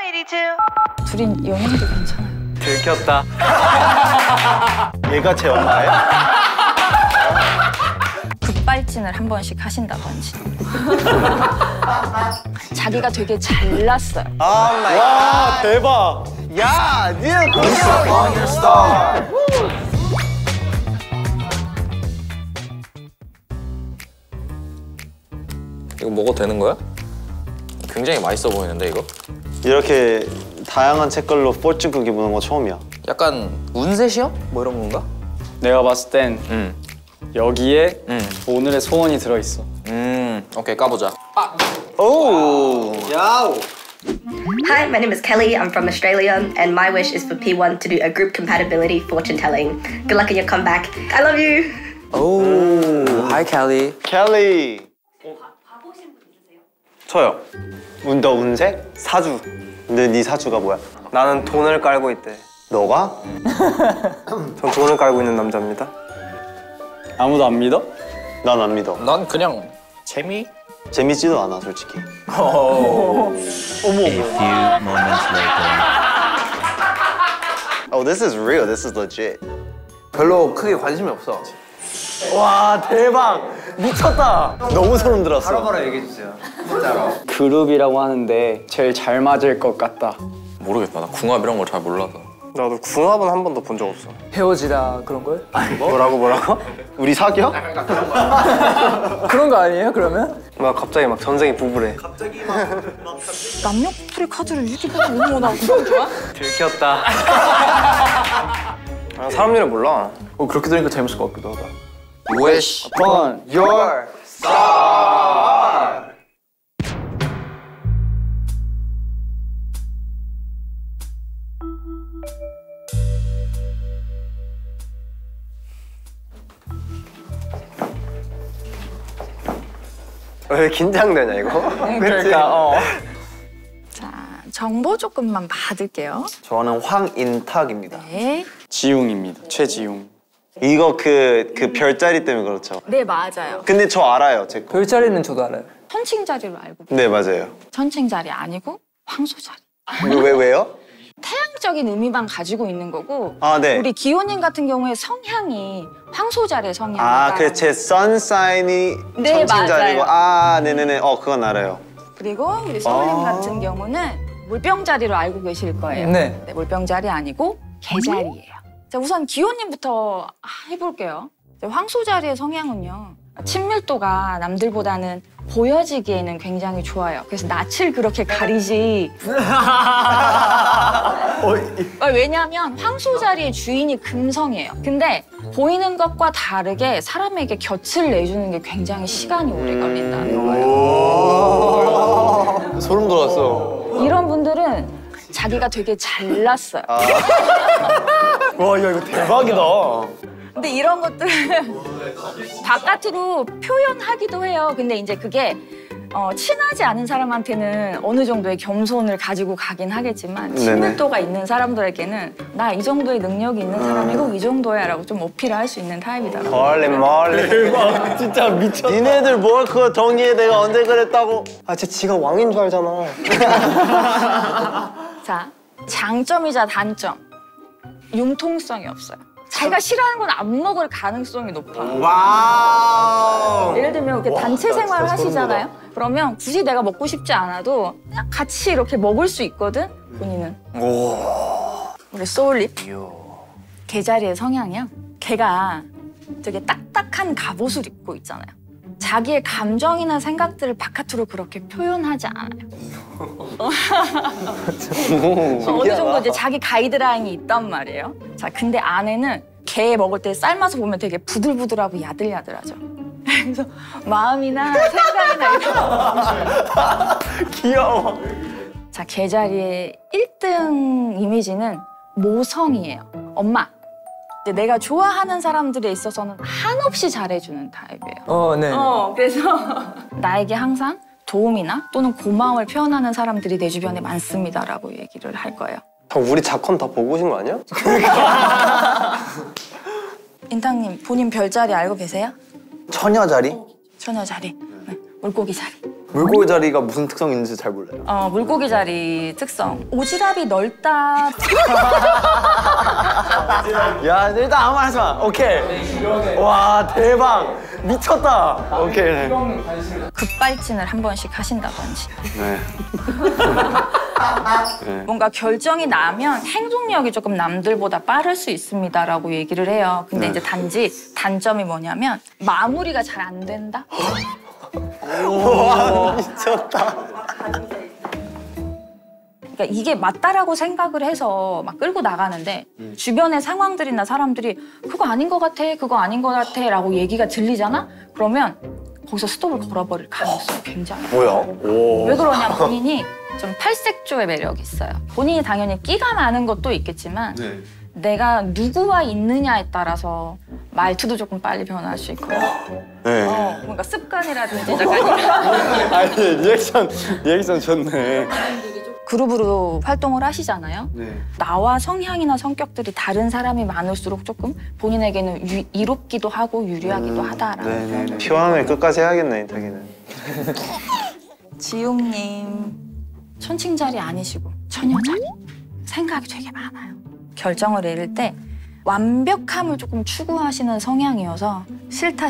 82. 둘이 연예인도 괜찮아요. 들켰다. 얘가 제 엄마예요? 급발진을 한 번씩 하신다든지. 자기가 되게 잘났어요. 와, 대박. 야, 니가 그렇게 이거 먹어도 되는 거야? 굉장히 맛있어 보이는데 이거? 이렇게 다양한 색깔로 뻘쭘하게 보는 거 처음이야. 약간 운세 시험? 뭐 이런 건가? 내가 봤을 땐 여기에 오늘의 소원이 들어있어. 오케이 까보자. 오, 야우. Hi, my name is Kelly. I'm from Australia, and my wish is for P1 to do a group compatibility fortune telling. Good luck in your comeback. I love you. 오, hi Kelly. 켈리. 저요. 너 운세? 사주. 근데 네 사주가 뭐야? 나는 돈을 깔고 있대. 너가? 전 돈을 깔고 있는 남자입니다. 아무도 안 믿어? 난 안 믿어. 난 그냥 재미? 재밌지도 않아, 솔직히. 어머. Oh, this is real. This is legit. 별로 크게 관심이 없어. 와, 대박. 미쳤다. 너무 소름 돋았어. 바로바로 얘기해주세요. 진짜로. 그룹이라고 하는데 제일 잘 맞을 것 같다. 모르겠다. 나 궁합 이런 걸 잘 몰라서. 나도 궁합은 한 번도 본 적 없어. 헤어지다 그런 걸? 뭐라고? 우리 사겨? 그런 거 아니에요, 그러면? 막 갑자기 막 전생이 부부래. 남녀 커플의 카드를 이렇게 보면 어머 나 그런 좋아? 들켰다. 아, 사람 일을 몰라. 그렇게 들으니까 재밌을 것 같기도 하다. Wish upon Your star. 왜 긴장되냐 이거? 그러니까 자, 정보 조금만 받을게요. 저는 황인탁입니다. 네. 지웅입니다. 최지웅. 이거 그 별자리 때문에 그렇죠. 네, 맞아요. 근데 저 알아요, 제 거. 별자리는 저도 알아요. 천칭자리로 알고 네, 맞아요. 천칭자리 아니고 황소자리. 왜요? 태양적인 의미만 가지고 있는 거고 아, 네. 우리 기호님 같은 경우에 성향이 황소자리의 성향이다. 아, 그래 제 선사인이 네, 천칭자리고. 맞아요. 아, 네네네. 그건 알아요. 그리고 우리 서울님 같은 경우는 물병자리로 알고 계실 거예요. 네. 물병자리 아니고 개자리예요. 자, 우선 기호님부터 해볼게요. 황소자리의 성향은요. 친밀도가 남들보다는 보여지기에는 굉장히 좋아요. 그래서 낯을 그렇게 가리지. 왜냐하면 황소자리의 주인이 금성이에요. 근데 보이는 것과 다르게 사람에게 곁을 내주는 게 굉장히 시간이 오래 걸린다는 거예요. 소름 돋았어. 이런 분들은 자기가 되게 잘났어요. 와, 야, 이거 대박이다. 근데 이런 것들은 바깥으로 표현하기도 해요. 근데 이제 그게 친하지 않은 사람한테는 어느 정도의 겸손을 가지고 가긴 하겠지만 친밀도가 있는 사람들에게는 나 이 정도의 능력이 있는 사람이고 이 정도야 라고 좀 어필을 할 수 있는 타입이더라고요. 멀리. 대박, 진짜 미쳤다. 니네들 뭘 그거 정리해, 내가 언제 그랬다고. 아, 쟤 지가 왕인 줄 알잖아. 자, 장점이자 단점. 융통성이 없어요. 자기가 싫어하는 건 안 먹을 가능성이 높아. 와우. 예를 들면 이렇게 단체 생활을 하시잖아요. 그러면 굳이 내가 먹고 싶지 않아도 그냥 같이 이렇게 먹을 수 있거든, 본인은. 우리 소울립. 개자리의 성향이요. 걔가 되게 딱딱한 갑옷을 입고 있잖아요. 자기의 감정이나 생각들을 바깥으로 그렇게 표현하지 않아요. 어느 정도 이제 자기 가이드라인이 있단 말이에요. 자, 근데 안에는 게 먹을 때 삶아서 보면 되게 부들부들하고 야들야들하죠. 그래서 마음이나 생각이나 이런 귀여워. 자, 개자리의 1등 이미지는 모성이에요. 엄마. 내가 좋아하는 사람들에 있어서는 한없이 잘해주는 타입이에요. 네. 그래서 나에게 항상 도움이나 또는 고마움을 표현하는 사람들이 내 주변에 많습니다라고 얘기를 할 거예요. 우리 작품 다 보고 오신 거 아니야? 인탁님, 본인 별자리 알고 계세요? 처녀자리? 처녀자리, 네. 물고기 자리. 물고기 자리가 무슨 특성이 있는지 잘 몰라요. 물고기 자리 특성. 오지랖이 넓다. 야, 일단 아무 말 하지 마. 오케이. 와, 대박. 미쳤다. 오케이. 급발진을 한 번씩 하신다든지. 네. 뭔가 결정이 나면 행동력이 조금 남들보다 빠를 수 있습니다라고 얘기를 해요. 근데 이제 단점이 뭐냐면 마무리가 잘 안 된다. 와, 미쳤다. 그러니까 이게 맞다라고 생각을 해서 막 끌고 나가는데 주변의 상황들이나 사람들이 그거 아닌 것 같아, 그거 아닌 것 같아 라고 얘기가 들리잖아? 그러면 거기서 스톱을 걸어버릴 가능성이 굉장히 뭐야? 왜 그러냐, 본인이 좀 팔색조의 매력이 있어요. 본인이 당연히 끼가 많은 것도 있겠지만 내가 누구와 있느냐에 따라서 말투도 조금 빨리 변할 수 있고 뭔가 습관이라든지 약간 아니 리액션 좋네. 그룹으로 활동을 하시잖아요. 나와 성향이나 성격들이 다른 사람이 많을수록 조금 본인에게는 이롭기도 하고 유리하기도 하다라고. 네네. 피원을 끝까지 해야겠네, 자기는. 지용님 천칭 자리 아니시고 처녀 자리. 생각이 되게 많아요. 결정을 내릴 때 완벽함을 조금 추구하시는 성향이어서 싫다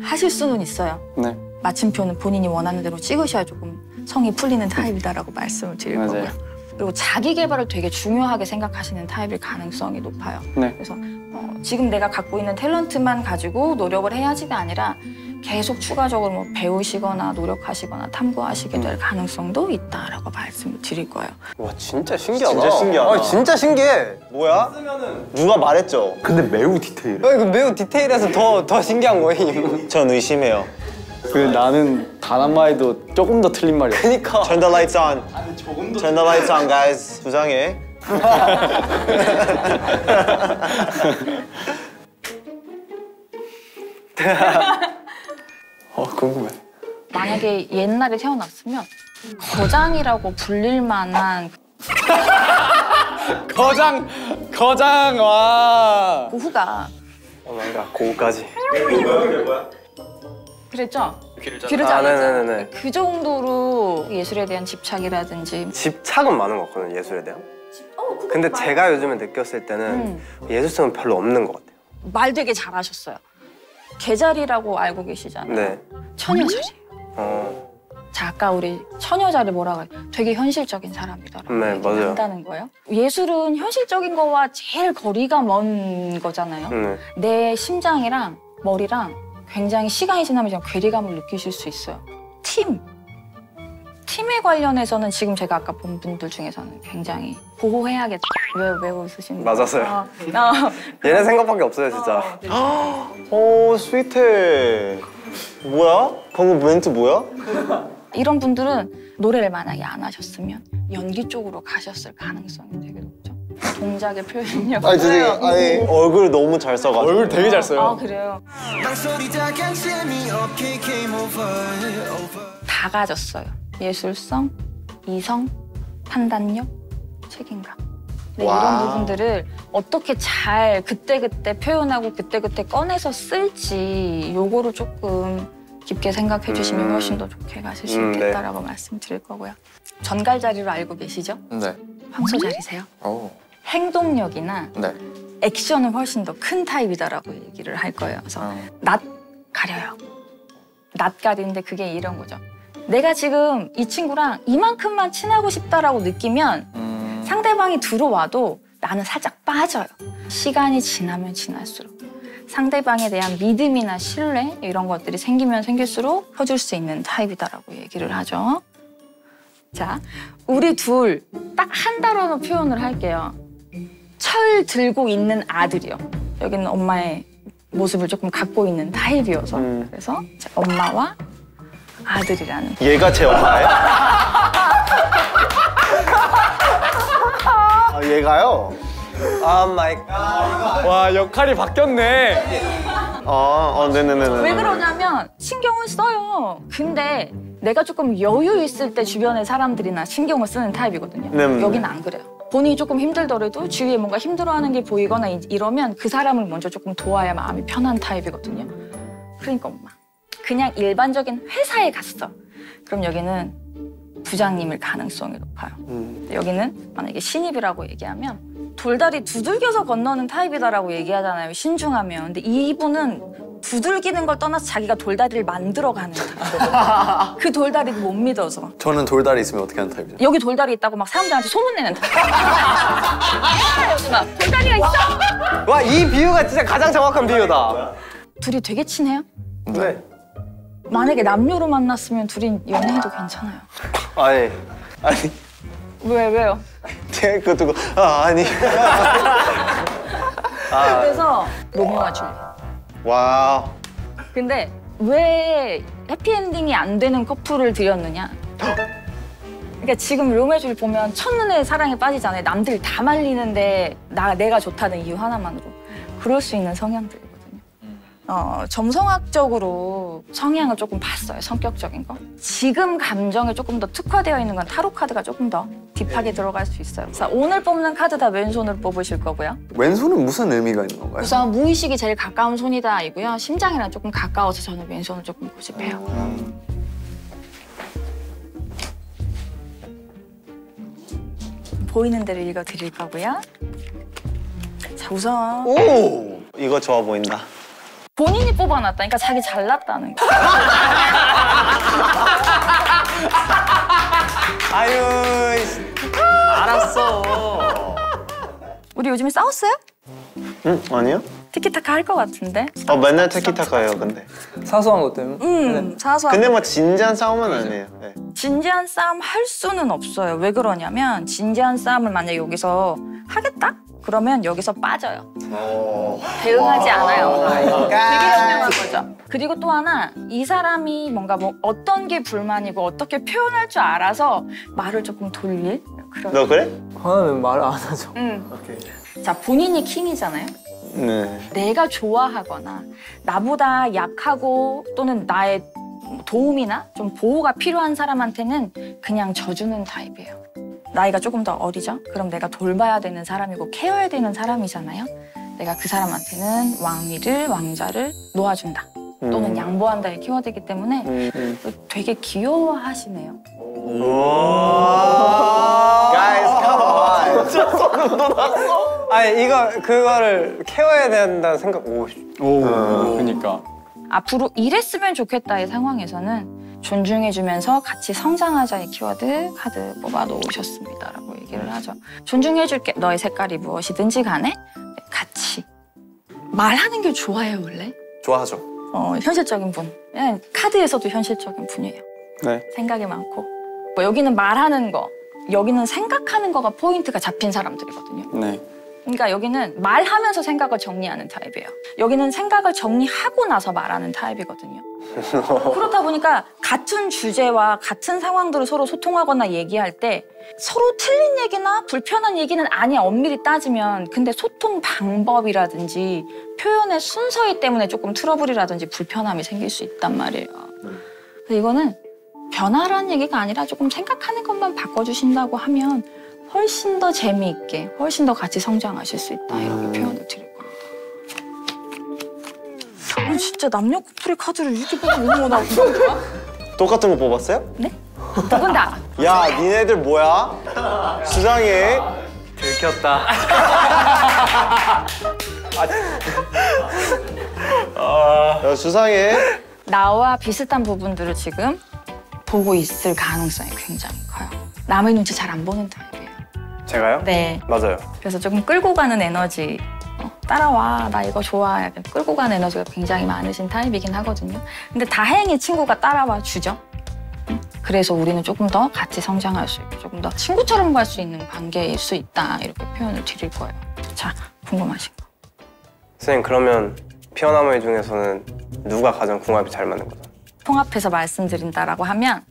하실 수는 있어요. 네. 마침표는 본인이 원하는 대로 찍으셔야 조금 성이 풀리는 타입이다라고 말씀을 드릴 맞아요. 거고요. 그리고 자기 개발을 되게 중요하게 생각하시는 타입일 가능성이 높아요. 네. 그래서 지금 내가 갖고 있는 탤런트만 가지고 노력을 해야지가 아니라 계속 추가적으로 뭐 배우시거나 노력하시거나 탐구하시게 될 가능성도 있다라고 말씀을 드릴 거예요. 와 진짜 신기하다. 진짜 신기하다. 아, 진짜 신기해. 뭐야? 누가 말했죠? 근데 매우 디테일해. 이거 매우 디테일해서 더 신기한 거예요. 전 의심해요. 그 나는 단 한마디도 조금 더 틀린 말이야. 그니까. Turn the lights on. Turn the lights on, guys. 부장해. 궁금해. 만약에 옛날에 태어났으면 거장이라고 불릴 만한 거장 와. 그 후가 오마이갓 고까지. 그랬죠? 귀를 아, 잘랐잖아요. 네네네. 그 정도로 예술에 대한 집착이라든지 집착은 많은 것 같거든요, 예술에 대한. 근데 제가 요즘에 느꼈을 때는 예술성은 별로 없는 것 같아요. 말 되게 잘하셨어요. 개자리라고 알고 계시잖아요. 네. 처녀자리예요. 자, 아까 우리 처녀자리 뭐라고 해요? 되게 현실적인 사람이더라고요. 네, 얘기를 맞아요. 한다는 거예요. 예술은 현실적인 거와 제일 거리가 먼 거잖아요. 네. 내 심장이랑 머리랑 굉장히 시간이 지나면 그냥 괴리감을 느끼실 수 있어요. 팀에 관련해서는 지금 제가 아까 본 분들 중에서는 굉장히 보호해야겠다. 왜 웃으시는 거예요? 맞았어요. 얘네 생각밖에 없어요, 진짜. 오, 스윗해. 뭐야? 방금 멘트 뭐야? 이런 분들은 노래를 만약에 안 하셨으면 연기 쪽으로 가셨을 가능성이 되게 높죠. 동작의 표현력. 아니, 얼굴 너무 잘 써가지고. 얼굴 되게 잘 써요. 아, 그래요? 다 가졌어요. 예술성, 이성, 판단력, 책임감. 네, 이런 와. 부분들을 어떻게 잘 그때그때 표현하고 그때그때 꺼내서 쓸지 요거를 조금 깊게 생각해 주시면 훨씬 더 좋게 가실 수 있겠다라고 말씀드릴 거고요. 전갈 자리로 알고 계시죠? 네. 황소 자리세요. 오. 행동력이나 네. 액션은 훨씬 더 큰 타입이다라고 얘기를 할 거예요. 그래서 낯 가려요. 낯 가리는데 그게 이런 거죠. 내가 지금 이 친구랑 이만큼만 친하고 싶다라고 느끼면 상대방이 들어와도 나는 살짝 빠져요. 시간이 지나면 지날수록 상대방에 대한 믿음이나 신뢰 이런 것들이 생기면 생길수록 퍼줄 수 있는 타입이다라고 얘기를 하죠. 자, 우리 둘 딱 한 단어로 표현을 할게요. 철 들고 있는 아들이요. 여기는 엄마의 모습을 조금 갖고 있는 타입이어서 그래서 엄마와 아들이라는. 얘가 제 엄마예요? 아, 얘가요? 아 마이 갓. 와 역할이 바뀌었네. 네네네네. 왜 그러냐면 신경을 써요. 근데 내가 조금 여유 있을 때 주변의 사람들이나 신경을 쓰는 타입이거든요. 네. 여기는 안 그래요. 본인이 조금 힘들더라도 주위에 뭔가 힘들어하는 게 보이거나 이러면 그 사람을 먼저 조금 도와야 마음이 편한 타입이거든요. 그러니까 엄마. 그냥 일반적인 회사에 갔어. 그럼 여기는 부장님일 가능성이 높아요. 여기는 만약에 신입이라고 얘기하면 돌다리 두들겨서 건너는 타입이다라고 얘기하잖아요. 신중하면. 근데 이분은 두들기는 걸 떠나서 자기가 돌다리를 만들어가는 타입. 그 돌다리를 못 믿어서. 저는 돌다리 있으면 어떻게 하는 타입이죠? 여기 돌다리 있다고 막 사람들한테 소문내는 타입. 야, 여기 막 돌다리가 있어. 와, 이 비유가 진짜 가장 정확한 비유다. 둘이 되게 친해요? 네. 만약에 남녀로 만났으면 둘이 연애해도 괜찮아요. 아니. 왜요? 제가 그거 두고 아니. 그래서 로미오와 줄리. 와. 근데 왜 해피엔딩이 안 되는 커플을 들였느냐? 그러니까 지금 로미오와 줄리 보면 첫눈에 사랑에 빠지잖아요. 남들 다 말리는데 내가 좋다는 이유 하나만으로. 그럴 수 있는 성향들이거든요. 점성학적으로 성향을 조금 봤어요. 성격적인 거. 지금 감정에 조금 더 특화되어 있는 건 타로 카드가 조금 더 딥하게 들어갈 수 있어요. 자, 오늘 뽑는 카드 다 왼손으로 뽑으실 거고요. 왼손은 무슨 의미가 있는 건가요? 우선 무의식이 제일 가까운 손이다 이고요. 심장이랑 조금 가까워서 저는 왼손을 조금 고집해요. 보이는 대로 읽어드릴 거고요. 자, 우선 오! 이거 좋아 보인다. 본인이 뽑아놨다니까 자기 잘났다는 거. 아유. 알았어. 우리 요즘에 싸웠어요? 응? 아니요? 티키타카 할 것 같은데? 맨날 티키타카예요, 근데. 사소한 것 때문에. 사소한. 근데 뭐 진지한 싸움은 아니에요. 네. 진지한 싸움 할 수는 없어요. 왜 그러냐면 진지한 싸움을 만약에 여기서 하겠다? 그러면 여기서 빠져요. 대응하지 않아요. 되게 현명한 거죠. 그리고 또 하나, 이 사람이 뭔가 뭐 어떤 게 불만이고 어떻게 표현할 줄 알아서 말을 조금 돌릴 그런. 너 그래? 화나면 말 안 하죠. 자, 본인이 킹이잖아요. 네. 내가 좋아하거나 나보다 약하고 또는 나의 도움이나 좀 보호가 필요한 사람한테는 그냥 져주는 타입이에요. 나이가 조금 더 어리죠? 그럼 내가 돌봐야 되는 사람이고 케어해야 되는 사람이잖아요. 내가 그 사람한테는 왕자를 놓아준다. 또는 양보한다의 키워드이기 때문에 되게 귀여워하시네요. Guys, come on. 진짜 소름 돋았어. 아니 이거 그거를 케어해야 된다는 생각. 그러니까. 앞으로 이랬으면 좋겠다의 상황에서는 존중해주면서 같이 성장하자의 키워드 카드 뽑아 놓으셨습니다라고 얘기를 하죠. 존중해줄게. 너의 색깔이 무엇이든지 간에 같이. 말하는 게 좋아해요, 원래? 좋아하죠. 현실적인 분. 그냥 카드에서도 현실적인 분이에요. 네. 생각이 많고. 뭐 여기는 말하는 거, 여기는 생각하는 거가 포인트가 잡힌 사람들이거든요. 네. 그러니까 여기는 말하면서 생각을 정리하는 타입이에요. 여기는 생각을 정리하고 나서 말하는 타입이거든요. 그렇다 보니까 같은 주제와 같은 상황들을 서로 소통하거나 얘기할 때 서로 틀린 얘기나 불편한 얘기는 아니야, 엄밀히 따지면. 근데 소통 방법이라든지 표현의 순서이 때문에 조금 트러블이라든지 불편함이 생길 수 있단 말이에요. 근데 이거는 변화라는 얘기가 아니라 조금 생각하는 것만 바꿔주신다고 하면 훨씬 더 재미있게, 훨씬 더 같이 성장하실 수 있다, 이렇게 표현을 드릴 겁니다. 진짜 남녀 커플의 카드를 이렇게 뽑으면 나 뭐야? 똑같은 거 뽑았어요? 네? 누군 다. 야, 니네들 뭐야? 수상해. 들켰다. 야, 수상해. 나와 비슷한 부분들을 지금 보고 있을 가능성이 굉장히 커요. 남의 눈치 잘 안 보는 타입이에요. 제가요? 네. 맞아요. 그래서 조금 끌고 가는 에너지, 따라와, 나 이거 좋아, 약간 끌고 가는 에너지가 굉장히 많으신 타입이긴 하거든요. 근데 다행히 친구가 따라와 주죠. 그래서 우리는 조금 더 같이 성장할 수 있고 조금 더 친구처럼 갈 수 있는 관계일 수 있다, 이렇게 표현을 드릴 거예요. 자, 궁금하신 거. 선생님, 그러면 피어나무이 중에서는 누가 가장 궁합이 잘 맞는 거죠? 통합해서 말씀드린다라고 하면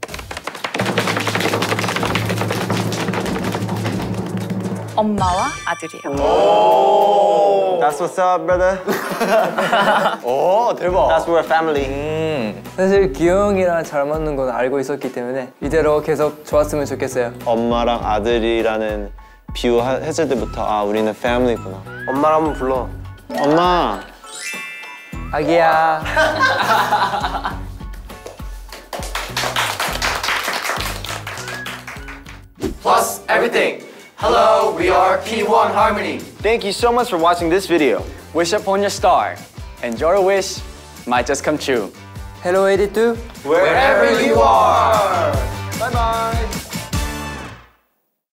엄마와 아들이에요. That's what's up, brother. 오, 대박. That's we're family. 사실 기영이랑 잘 맞는 건 알고 있었기 때문에 이대로 계속 좋았으면 좋겠어요. 엄마랑 아들이라는 비유 했을 때부터 아, 우리는 family구나. 엄마를 한번 불러. 엄마. 아기야. plus everything. Hello, we are P1 Harmony. Thank you so much for watching this video. Wish upon your star, and your wish might just come true. Hello 82. Wherever you are.